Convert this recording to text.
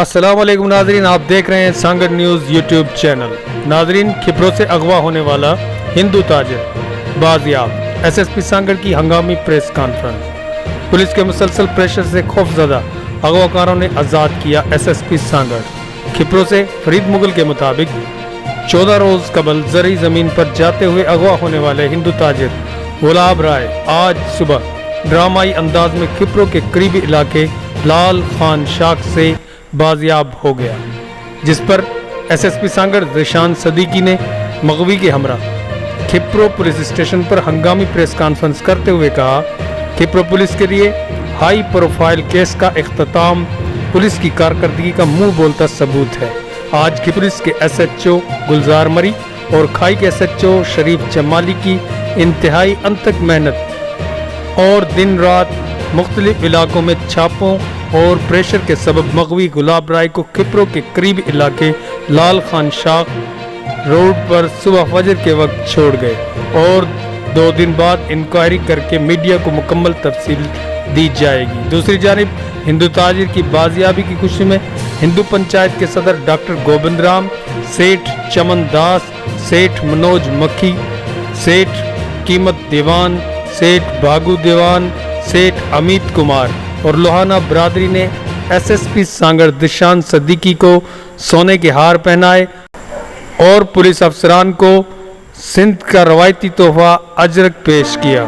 अस्सलाम वालेकुम नाजरीन, आप देख रहे हैं सांगड़ न्यूज़ यूट्यूब चैनल। नाजरीन, खिपरों से अगवा होने वाला हिंदू ताजिर बाजियाब। एसएसपी सांगड़ की हंगामी प्रेस कॉन्फ्रेंस। पुलिस के मुसलसल प्रेशर से खौफजदा अगवाकारों ने आज़ाद किया एसएसपी सांगड़। खिपरों से फरीद मुगल के मुताबिक 14 रोज कबल जरी जमीन पर जाते हुए अगवा होने वाले हिंदू ताजिर गुलाब राय आज सुबह ड्रामाई अंदाज में खिपरों के करीबी इलाके लाल खान शाख से बाजियाब हो गया, जिस पर एसएसपी सांगड़ ज़िशान सदीकी ने मगवी के हमरा खिपरो पुलिस स्टेशन पर हंगामी प्रेस कॉन्फ्रेंस करते हुए कहा, खिपरो पुलिस के लिए हाई प्रोफाइल केस का इख्तिताम पुलिस की कारकर्दगी का मुंह बोलता सबूत है। आज की पुलिस के एसएचओ गुलजार मरी और खाई के एसएचओ शरीफ जमाली की इंतहाई अनथक मेहनत और दिन रात मुख्तलिफ इलाकों में छापों और प्रेशर के सबब मगवी गुलाब राय को खिपरों के करीबी इलाके लाल खान शाख रोड पर सुबह फजर के वक्त छोड़ गए और 2 दिन बाद इंक्वायरी करके मीडिया को मुकम्मल तफसील दी जाएगी। दूसरी जानिब हिंदू ताजिर की बाजियाबी की खुशी में हिंदू पंचायत के सदर डॉक्टर गोविंद राम, सेठ चमन दास, सेठ मनोज मक्खी, सेठ कीमत दीवान, सेठ भागू दीवान, सेठ अमित कुमार और लोहाना बरादरी ने एसएसपी सांगड़ ज़िशान सदीकी को सोने के हार पहनाए और पुलिस अफसरान को सिंध का रवायती तोहफा अजरक पेश किया।